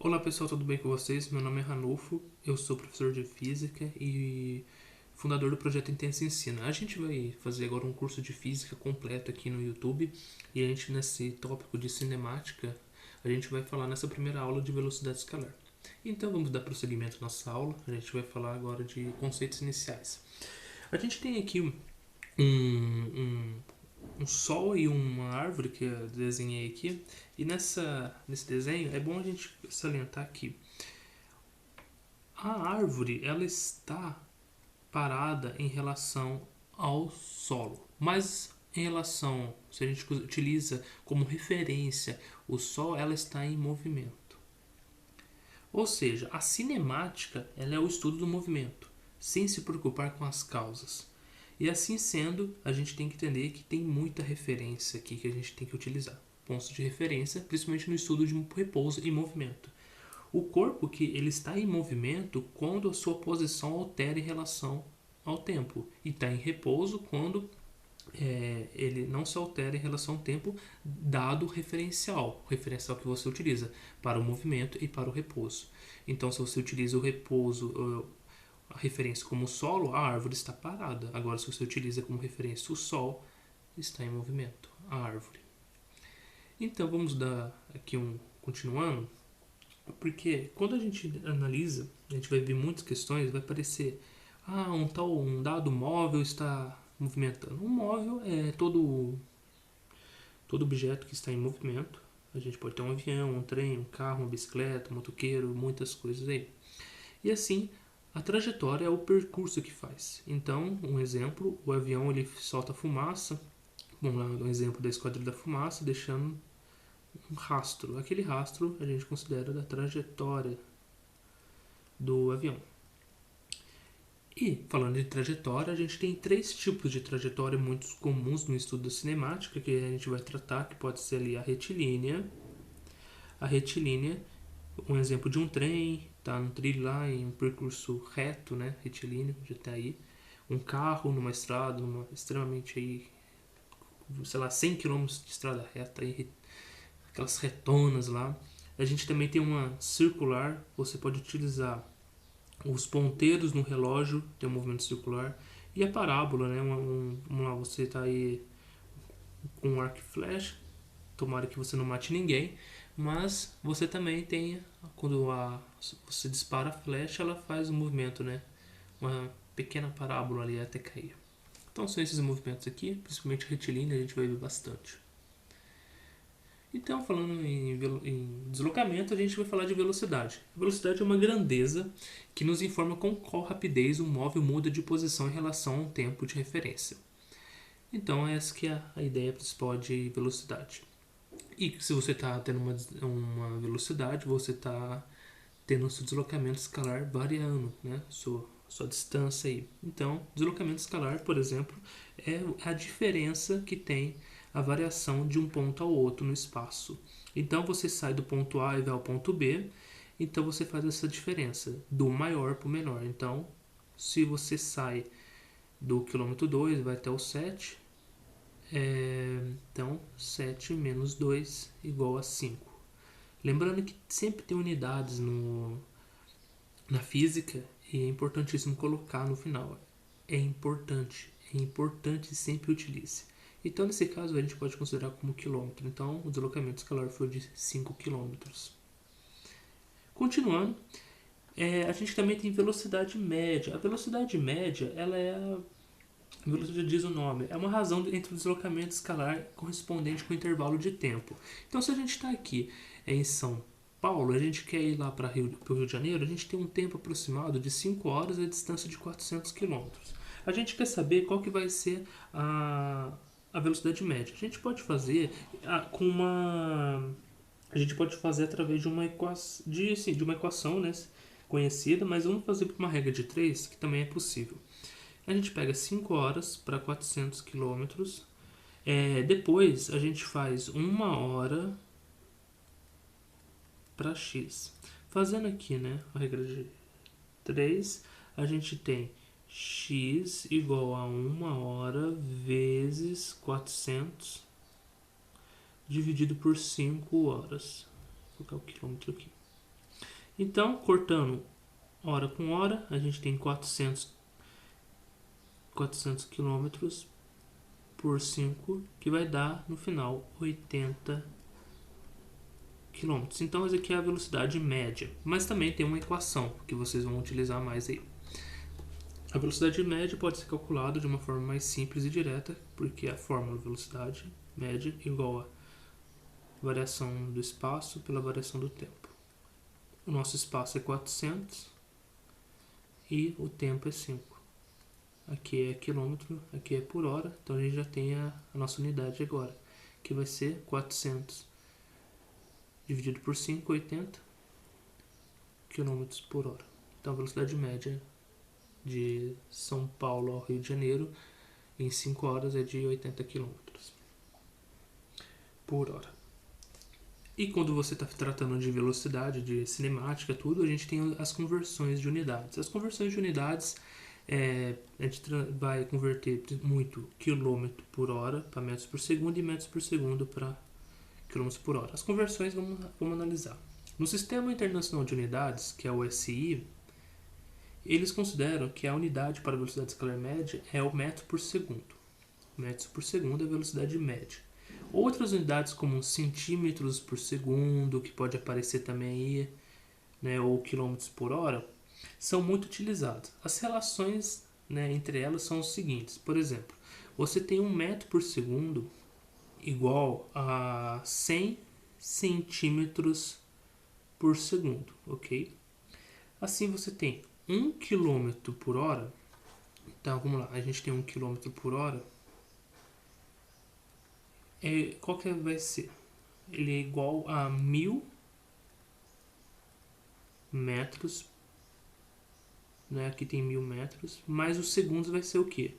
Olá pessoal, tudo bem com vocês? Meu nome é Ranulfo, eu sou professor de Física e fundador do projeto Intensa Ensina. A gente vai fazer agora um curso de Física completo aqui no YouTube e a gente, nesse tópico de cinemática, a gente vai falar nessa primeira aula de velocidade escalar. Então vamos dar prosseguimento à nossa aula, a gente vai falar agora de conceitos iniciais. A gente tem aqui um sol e uma árvore que eu desenhei aqui. E nesse desenho é bom a gente salientar que a árvore ela está parada em relação ao solo, mas em relação, se a gente utiliza como referência o sol, ela está em movimento. Ou seja, a cinemática ela é o estudo do movimento, sem se preocupar com as causas. E assim sendo, a gente tem que entender que tem muita referência aqui que a gente tem que utilizar. Pontos de referência, principalmente no estudo de repouso e movimento. O corpo que ele está em movimento quando a sua posição altera em relação ao tempo. E está em repouso quando ele não se altera em relação ao tempo, dado o referencial que você utiliza para o movimento e para o repouso. Então, se você utiliza o repouso, a referência como solo, a árvore está parada. Agora, se você utiliza como referência o sol, está em movimento, a árvore. Então, vamos dar aqui continuando, porque quando a gente analisa, a gente vai ver muitas questões, vai parecer, um dado móvel está movimentando. Um móvel é todo objeto que está em movimento. A gente pode ter um avião, um trem, um carro, uma bicicleta, um motoqueiro, muitas coisas aí. E assim, a trajetória é o percurso que faz. Então, um exemplo, o avião ele solta fumaça. Vamos lá, um exemplo da Esquadrilha da Fumaça, deixando um rastro. Aquele rastro a gente considera da trajetória do avião. E, falando de trajetória, a gente tem três tipos de trajetória muito comuns no estudo da cinemática, que a gente vai tratar, que pode ser ali a retilínea. A retilínea, um exemplo de um trem, tá no trilho lá em um percurso reto, né, retilíneo, já tá aí. Um carro numa estrada, extremamente aí, sei lá, 100 km de estrada reta, aí, aquelas retonas lá. A gente também tem uma circular, você pode utilizar os ponteiros no relógio, tem um movimento circular, e a parábola, né? Vamos lá, você está aí com um arco e flecha, tomara que você não mate ninguém, mas você também tem, quando você dispara a flecha, ela faz um movimento, né? Uma pequena parábola ali até cair. Então são esses movimentos aqui, principalmente retilíneo, a gente vai ver bastante. Então, falando em deslocamento, a gente vai falar de velocidade. A velocidade é uma grandeza que nos informa com qual rapidez um móvel muda de posição em relação a um tempo de referência. Então, essa que é a ideia principal de velocidade. E se você está tendo uma velocidade, você está tendo o seu deslocamento escalar variando, né? Sua distância aí. Então, deslocamento escalar, por exemplo, é a diferença que tem a variação de um ponto ao outro no espaço. Então, você sai do ponto A e vai ao ponto B, então você faz essa diferença do maior para o menor. Então, se você sai do quilômetro 2 vai até o 7, então 7 menos 2 igual a 5. Lembrando que sempre tem unidades na física e é importantíssimo colocar no final. É importante sempre utilize. Então, nesse caso, a gente pode considerar como quilômetro. Então, o deslocamento escalar foi de 5 quilômetros. Continuando, a gente também tem velocidade média. A velocidade média, ela é a velocidade diz o nome, é uma razão entre o deslocamento escalar correspondente com o intervalo de tempo. Então, se a gente está aqui em São Paulo, a gente quer ir lá para o Rio de Janeiro, a gente tem um tempo aproximado de 5 horas e a distância de 400 quilômetros. A gente quer saber qual que vai ser a velocidade média. A gente pode fazer com uma... A gente pode fazer através de de uma equação, né, conhecida, mas vamos fazer por uma regra de 3, que também é possível. A gente pega 5 horas para 400 quilômetros. Depois a gente faz 1 hora para x. Fazendo aqui, né, a regra de 3, a gente tem x igual a 1 hora vezes 400 dividido por 5 horas. Vou colocar o quilômetro aqui. Então, cortando hora com hora, a gente tem 400 km por 5, que vai dar, no final, 80 km. Então, essa aqui é a velocidade média. Mas também tem uma equação que vocês vão utilizar mais aí. A velocidade média pode ser calculada de uma forma mais simples e direta, porque a fórmula velocidade média igual a variação do espaço pela variação do tempo. O nosso espaço é 400 e o tempo é 5. Aqui é quilômetro, aqui é por hora, então a gente já tem a nossa unidade agora, que vai ser 400 dividido por 5, 80 km por hora. Então a velocidade média de São Paulo ao Rio de Janeiro em 5 horas é de 80 km por hora. E quando você está tratando de velocidade, de cinemática, tudo, a gente tem as conversões de unidades. As conversões de unidades, a gente vai converter muito quilômetro por hora para metros por segundo e metros por segundo para quilômetros por hora. As conversões vamos analisar. No Sistema Internacional de Unidades, que é o SI, eles consideram que a unidade para a velocidade escalar média é o metro por segundo. Metros por segundo é a velocidade média. Outras unidades como centímetros por segundo, que pode aparecer também aí, né, ou quilômetros por hora, são muito utilizadas. As relações, né, entre elas são os seguintes. Por exemplo, você tem 1 metro por segundo igual a 100 centímetros por segundo, ok? Assim você tem 1 km por hora. Então vamos lá, a gente tem 1 km por hora. Qual que vai ser? Ele é igual a 1000 metros, né? Aqui tem 1000 metros, mais os segundos vai ser o quê?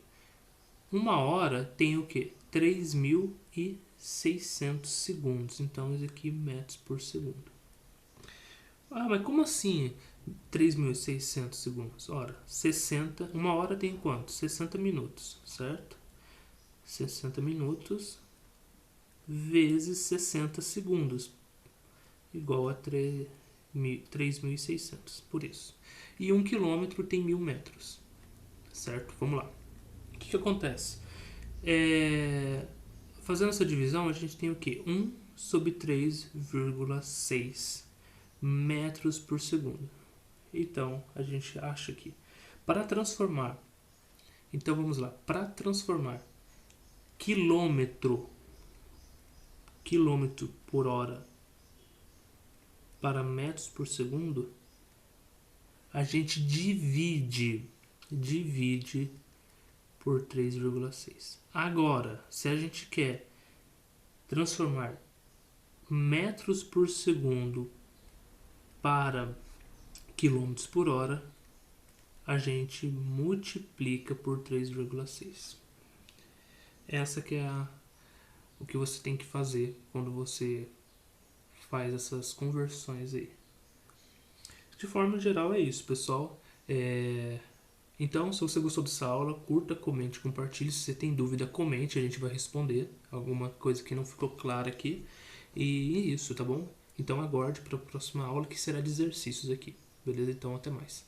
1 hora tem o quê? 3.600 segundos. Então isso aqui metros por segundo. Ah, mas como assim 3.600 segundos? Ora, 1 hora tem quanto? 60 minutos, certo? 60 minutos vezes 60 segundos, igual a 3.600, por isso. E 1 quilômetro tem 1000 metros, certo? Vamos lá. O que acontece? Fazendo essa divisão, a gente tem o quê? 1 sobre 3,6 metros por segundo. Então, a gente acha que para transformar, então vamos lá, para transformar quilômetro por hora para metros por segundo, a gente divide por 3,6. Agora, se a gente quer transformar metros por segundo para quilômetros por hora, a gente multiplica por 3,6. Essa que é o que você tem que fazer quando você faz essas conversões aí. De forma geral é isso, pessoal. Então, se você gostou dessa aula, curta, comente, compartilhe. Se você tem dúvida, comente, a gente vai responder alguma coisa que não ficou clara aqui. E isso, tá bom? Então aguarde para a próxima aula, que será de exercícios aqui. Beleza? Então até mais.